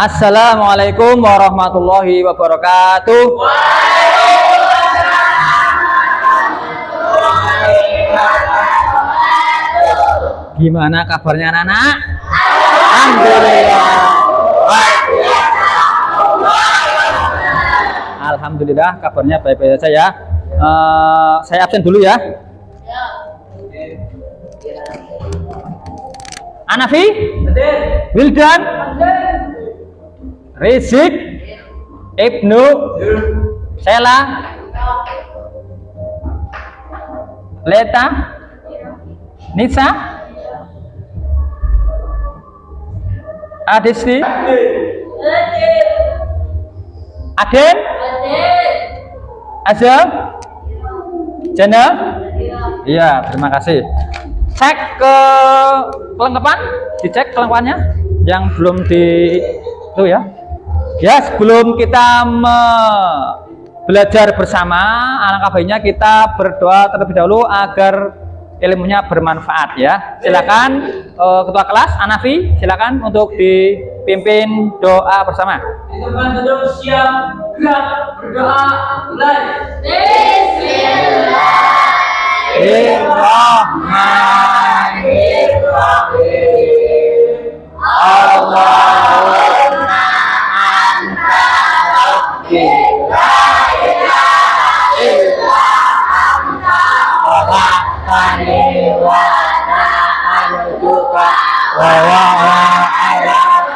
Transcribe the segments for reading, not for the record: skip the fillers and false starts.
Assalamualaikum warahmatullahi wabarakatuh. Gimana kabarnya anak-anak? Alhamdulillah. Alhamdulillah kabarnya baik-baik saja ya. Saya absen dulu ya. Anafi? Wildan? Rizik? Ibnu? Sela? Leta? Nisa? Adisti? Aden? Azam? Jana? Iya, terima kasih. Cek ke kelengkapan, dicek kelengkapannya yang belum di itu ya. Ya, sebelum kita belajar bersama, alangkah baiknya kita berdoa terlebih dahulu agar ilmunya bermanfaat ya. Silakan ketua kelas Anafi, silakan untuk dipimpin doa bersama. Teman duduk siap, gerak, berdoa, mulai. Bismillahirrahmanirrahim. Allahumma anta rabbi la ilaha illa anta khalaqtani wa ana abduka wa ala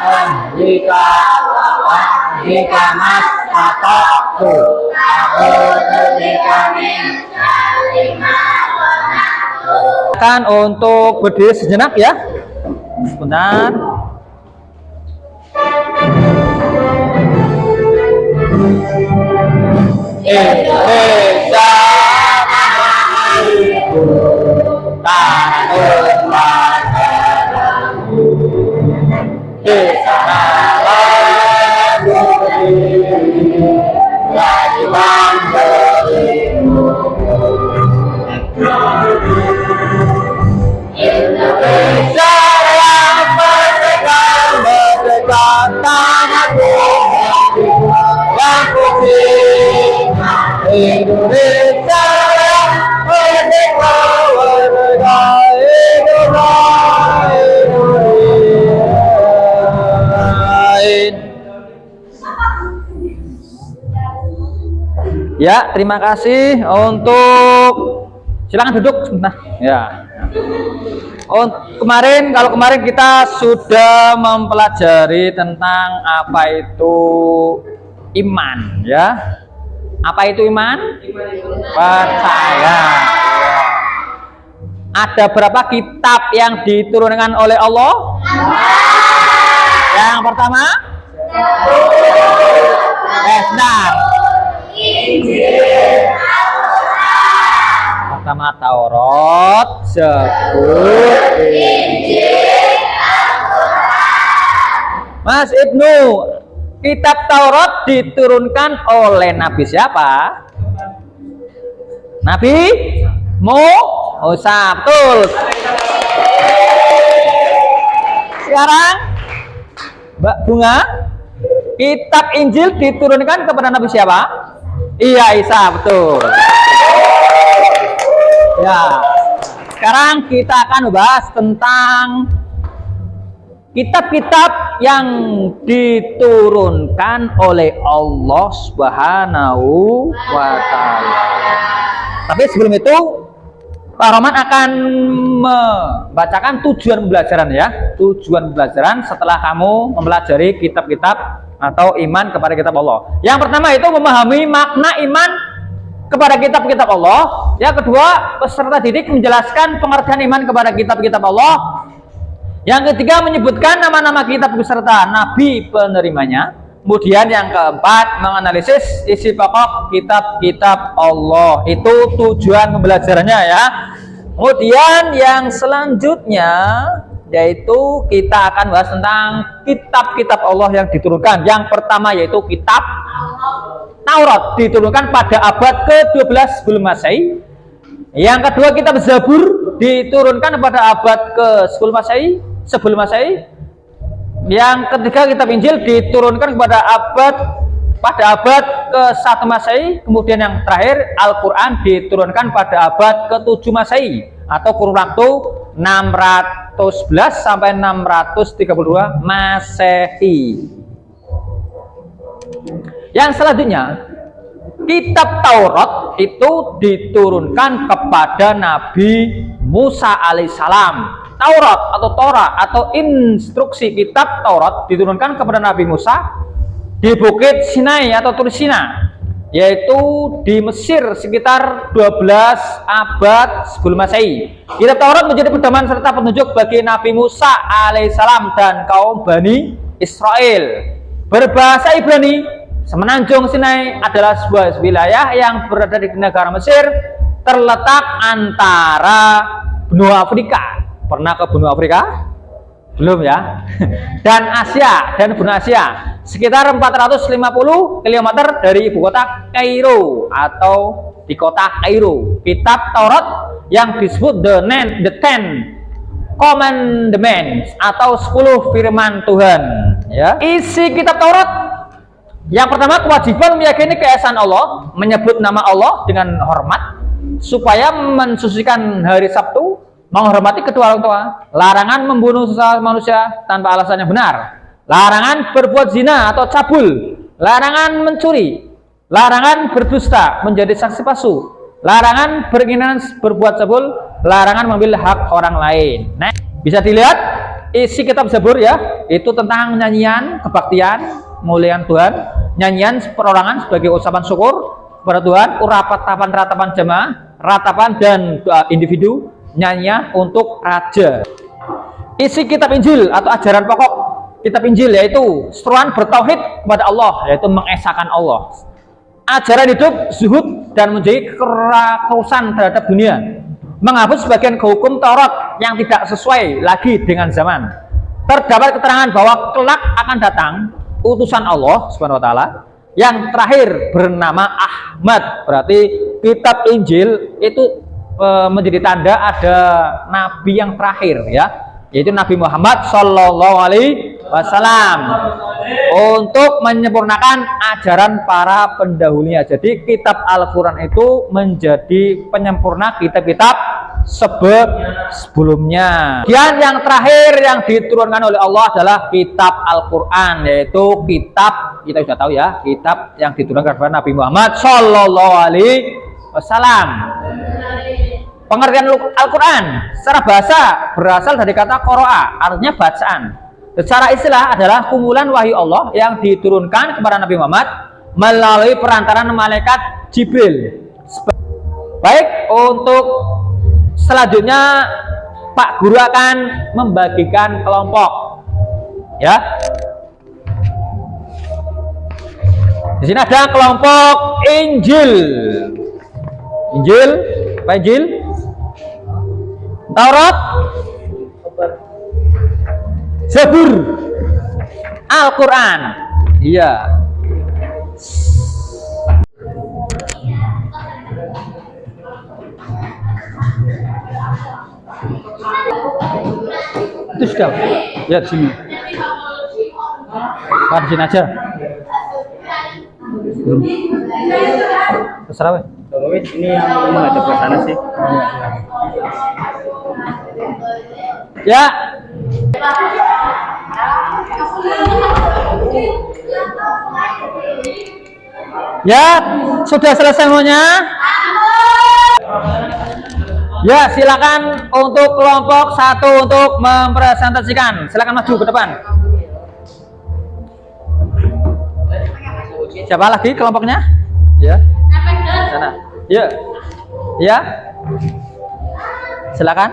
amrika wa nahyika mastata'tu a'udzu bika min syarri ma kan untuk berdiri sejenak ya. Sebentar. Indonesia tanah negaramu di sana kewajiban berimu. Indonesia yang merdeka, merdeka tanahku yang putih. Indonesia yang merdeka, merdeka Indonesia. Ya, terima kasih untuk silakan duduk sebentar. Ya. Kemarin kita sudah mempelajari tentang apa itu iman ya. Apa itu iman? Percaya. Ada berapa kitab yang diturunkan oleh Allah? Yang pertama? Benar. Pertama Taurat, Zabur, Injil, Al-Quran. Mas Ibnu, kitab Taurat diturunkan oleh Nabi siapa? Nabi Musa, betul. Sekarang Mbak Bunga, kitab Injil diturunkan kepada Nabi siapa? Iya, Isa, betul. Ya, sekarang kita akan bahas tentang kitab-kitab yang diturunkan oleh Allah Subhanahu wa Ta'ala. Tapi sebelum itu, Pak Roman akan membacakan tujuan pembelajaran ya. Tujuan pembelajaran setelah kamu mempelajari kitab-kitab atau iman kepada kitab Allah. Yang pertama itu memahami makna iman kepada kitab-kitab Allah. Yang kedua, peserta didik menjelaskan pengertian iman kepada kitab-kitab Allah. Yang ketiga, menyebutkan nama-nama kitab beserta nabi penerimanya. Kemudian yang keempat, menganalisis isi pokok kitab-kitab Allah. Itu tujuan pembelajarannya ya. Kemudian yang selanjutnya yaitu kita akan bahas tentang kitab-kitab Allah yang diturunkan. Yang pertama yaitu kitab Taurat, diturunkan pada abad ke-12 sebelum Masehi. Yang kedua kitab Zabur, diturunkan pada abad ke-10 Masehi, sebelum Masehi. Yang ketiga, kitab Injil diturunkan pada abad ke-1 Masehi. Kemudian yang terakhir, Al-Quran diturunkan pada abad ke-7 Masehi atau kurun waktu 611 sampai 632 Masehi. Yang selanjutnya, kitab Taurat itu diturunkan kepada Nabi Musa alaihissalam. Taurat atau Torah atau instruksi kitab Taurat diturunkan kepada Nabi Musa di Bukit Sinai atau Tur Sina, yaitu di Mesir sekitar 12 abad sebelum Masehi. Kitab Taurat menjadi pedoman serta petunjuk bagi Nabi Musa alaihissalam dan kaum Bani Israel. Berbahasa Ibrani, Semenanjung Sinai adalah sebuah wilayah yang berada di negara Mesir, terletak antara benua Afrika. Pernah ke benua Afrika? Belum ya? Dan Asia, dan benua Asia. Sekitar 450 km dari ibu kota Kairo atau di kota Kairo. Kitab Taurat yang disebut the Ten Commandments atau 10 firman Tuhan. Ya. Isi kitab Taurat, yang pertama, kewajiban meyakini keesaan Allah, menyebut nama Allah dengan hormat, supaya mensucikan hari Sabtu, menghormati kedua orang tua, larangan membunuh sesama manusia tanpa alasan yang benar, larangan berbuat zina atau cabul, larangan mencuri, larangan berdusta, menjadi saksi palsu, larangan berkeinginan berbuat cabul, larangan mengambil hak orang lain. Nah, bisa dilihat isi kitab Zabur ya, itu tentang nyanyian kebaktian, muliaan Tuhan, nyanyian perorangan sebagai ucapan syukur kepada Tuhan, ratapan jemaah, ratapan dan doa individu, nyanyian untuk raja. Isi kitab Injil atau ajaran pokok kitab Injil yaitu seruan bertauhid kepada Allah, yaitu mengesahkan Allah, ajaran hidup zuhud dan menjadi kekuasaan terhadap dunia, menghapus sebagian hukum Taurat yang tidak sesuai lagi dengan zaman. Terdapat keterangan bahwa kelak akan datang utusan Allah Subhanahu wa taala yang terakhir bernama Ahmad. Berarti kitab Injil itu menjadi tanda ada nabi yang terakhir ya, yaitu Nabi Muhammad Shallallahu Alaihi Wasallam, untuk menyempurnakan ajaran para pendahulunya. Jadi kitab Al-Quran itu menjadi penyempurna kitab-kitab sebelumnya. Dan yang terakhir yang diturunkan oleh Allah adalah kitab Al-Quran, yaitu kitab, kita sudah tahu ya, kitab yang diturunkan kepada Nabi Muhammad Shallallahu Alaihi Wasallam. Pengertian Al-Quran secara bahasa berasal dari kata qoro'a, artinya bacaan. Secara istilah adalah kumpulan wahyu Allah yang diturunkan kepada Nabi Muhammad melalui perantaraan malaikat Jibril. Baik, untuk selanjutnya Pak Guru akan membagikan kelompok. Ya. Di sini ada kelompok Injil. Injil, Pak Injil. Taurat, Zabur, Al-Quran. Iya. Itu sudah. Ya di sini. Pak di sini aja. Terserah. Ini yang menghadap ke sana sih. Ya. Ya, sudah selesai semuanya? Ya, silakan untuk kelompok satu untuk mempresentasikan. Silakan maju ke depan. Siapa lagi kelompoknya? Ya. Sana. Ya. Ya. Silakan.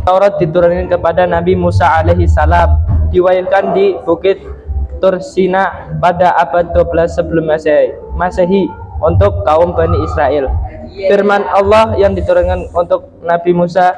Taurat diturunkan kepada Nabi Musa alaihi salam, diwahyukan di Bukit Tur Sina pada abad 12 sebelum Masehi untuk kaum Bani Israel. Firman Allah yang diturunkan untuk Nabi Musa,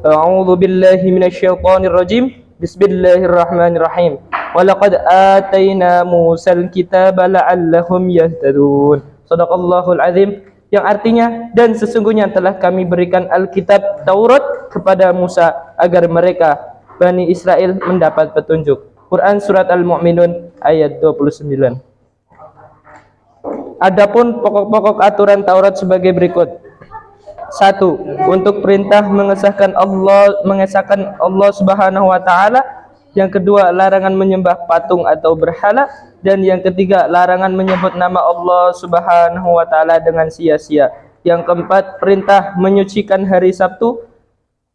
A'udzu billahi minasyaitonir rajim. Bismillahirrahmanirrahim. walaqad atayna Musal kitaba la'allahum yahtadun. Shadaqallahul azim, yang artinya dan sesungguhnya telah kami berikan Alkitab Taurat kepada Musa agar mereka Bani Israel mendapat petunjuk. Quran surat Al-Mu'minun ayat 29. Adapun pokok-pokok aturan Taurat sebagai berikut. 1. Untuk perintah mengesahkan Allah Subhanahu wa taala. Yang kedua, larangan menyembah patung atau berhala. Dan yang ketiga, larangan menyebut nama Allah Subhanahu wa taala dengan sia-sia. Yang keempat, perintah menyucikan hari Sabtu.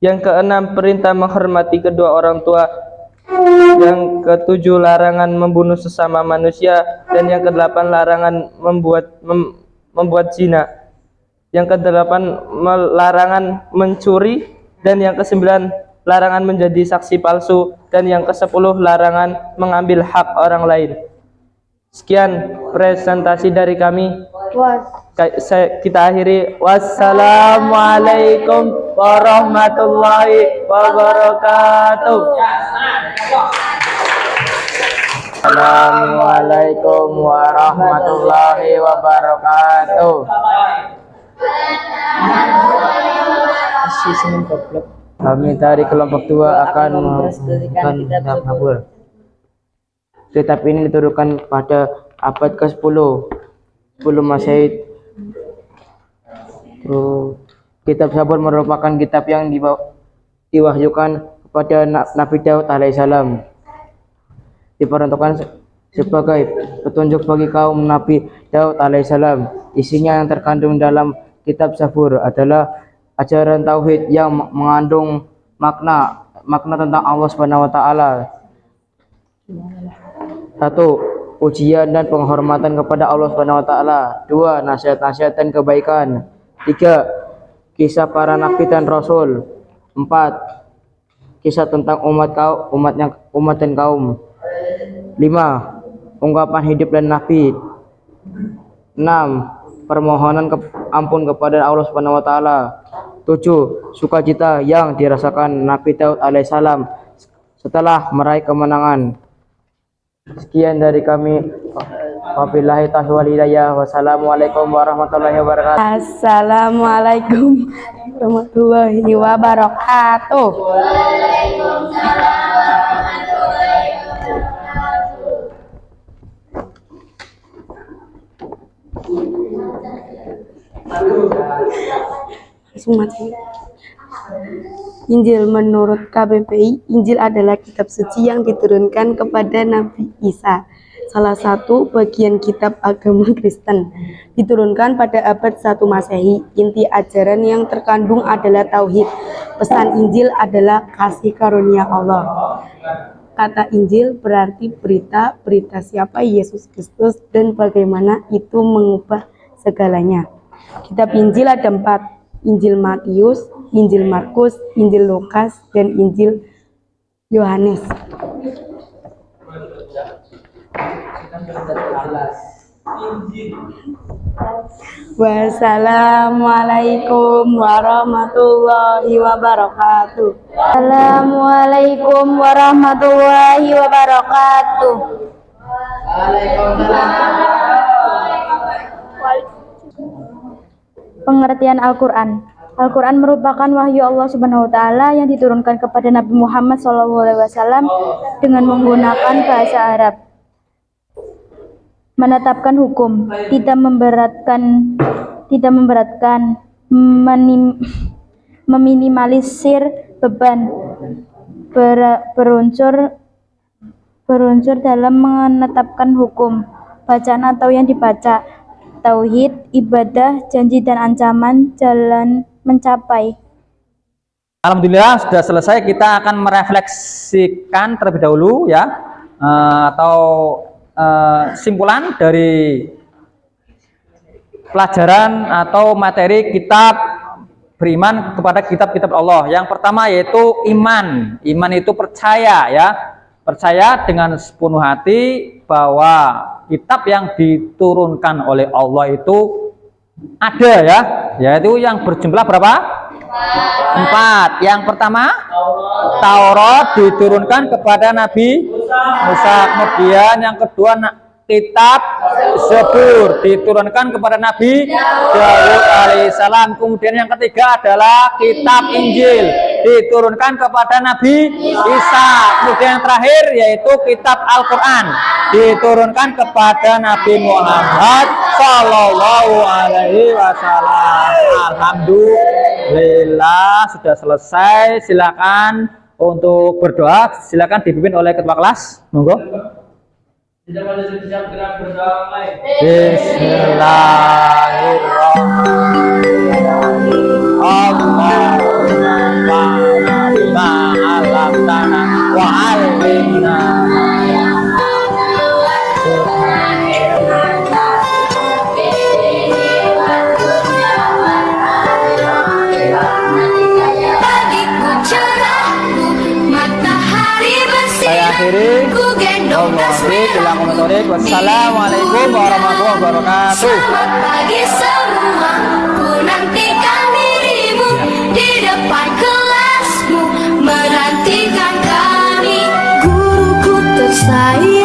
Yang keenam, perintah menghormati kedua orang tua. Yang ketujuh, larangan membunuh sesama manusia. Dan yang kedelapan, larangan membuat zina. Yang kedelapan, larangan mencuri. Dan yang kesembilan, larangan menjadi saksi palsu. Dan yang kesepuluh, larangan mengambil hak orang lain. Sekian presentasi dari kami. Kita akhiri. Wassalamualaikum warahmatullahi wabarakatuh. Assalamualaikum warahmatullahi wabarakatuh. Kami dari kelompok 2 akan mengajukan kitab Zabur. Kitab ini diturunkan pada abad ke-10 sebelum Masehi. Kitab Zabur merupakan kitab yang diwahyukan kepada Nabi Daud alaihissalam. Diperuntukkan sebagai petunjuk bagi kaum Nabi Daud alaihissalam. Isinya yang terkandung dalam kitab Zabur adalah ajaran tauhid yang mengandung makna tentang Allah Subhanahu wa taala. 1. Ujian dan penghormatan kepada Allah Subhanahu wa taala. 2. Nasihat-nasihat dan kebaikan. 3. Kisah para nabi dan rasul. 4. Kisah tentang umat dan kaum. 5. Ungkapan hidup dan nabi. 6. Permohonan ampun kepada Allah Subhanahu wa taala. 7. Sukacita yang dirasakan Nabi Daud alaihissalam setelah meraih kemenangan. Sekian dari kami. Wabillahi taufiq wal hidayah. Wassalamualaikum warahmatullahi wabarakatuh. Assalamualaikum warahmatullahi wabarakatuh. Injil menurut KBPI, Injil adalah kitab suci yang diturunkan kepada Nabi Isa, salah satu bagian kitab agama Kristen. Diturunkan pada abad 1 Masehi. Inti ajaran yang terkandung adalah tauhid. Pesan Injil adalah kasih karunia Allah. Kata Injil berarti berita siapa Yesus Kristus dan bagaimana itu mengubah segalanya. Kitab Injil ada 4. Injil Matius, Injil Markus, Injil Lukas, dan Injil Yohanes. Wassalamualaikum warahmatullahi wabarakatuh. Assalamualaikum warahmatullahi wabarakatuh. Pengertian Al-Quran. Al-Quran merupakan wahyu Allah Subhanahu wa taala yang diturunkan kepada Nabi Muhammad SAW dengan menggunakan bahasa Arab. Menetapkan hukum, tidak memberatkan, meminimalisir beban, berunsur dalam menetapkan hukum, bacaan atau yang dibaca, tauhid, ibadah, janji dan ancaman, jalan mencapai. Alhamdulillah sudah selesai. Kita akan merefleksikan terlebih dahulu ya, atau simpulan dari pelajaran atau materi kitab beriman kepada kitab-kitab Allah. Yang pertama yaitu iman. Iman itu percaya ya, percaya dengan sepenuh hati bahwa kitab yang diturunkan oleh Allah itu ada ya, yaitu yang berjumlah berapa? 4. Yang pertama, Taurat diturunkan kepada Nabi Musa. Kemudian yang kedua, kitab Zabur diturunkan kepada Nabi Daud alaihissalam. Kemudian yang ketiga adalah kitab Injil diturunkan kepada Nabi Isa. Kemudian yang terakhir yaitu kitab Al-Quran diturunkan kepada Nabi Muhammad Sallallahu Alaihi Wasallam. Alhamdulillah sudah selesai. Silakan untuk berdoa. Silakan dipimpin oleh ketua kelas. Monggo. Tidak pada siap gerak berdamai. Bismillahirrahmanirrahim. Allahumma bima alamtana wa alimna. Saya akhiri. Wassalamualaikum warahmatullahi wabarakatuh. Selamat pagi semua, ku nantikan dirimu di depan kelasmu, menantikan kami, guruku tersayang.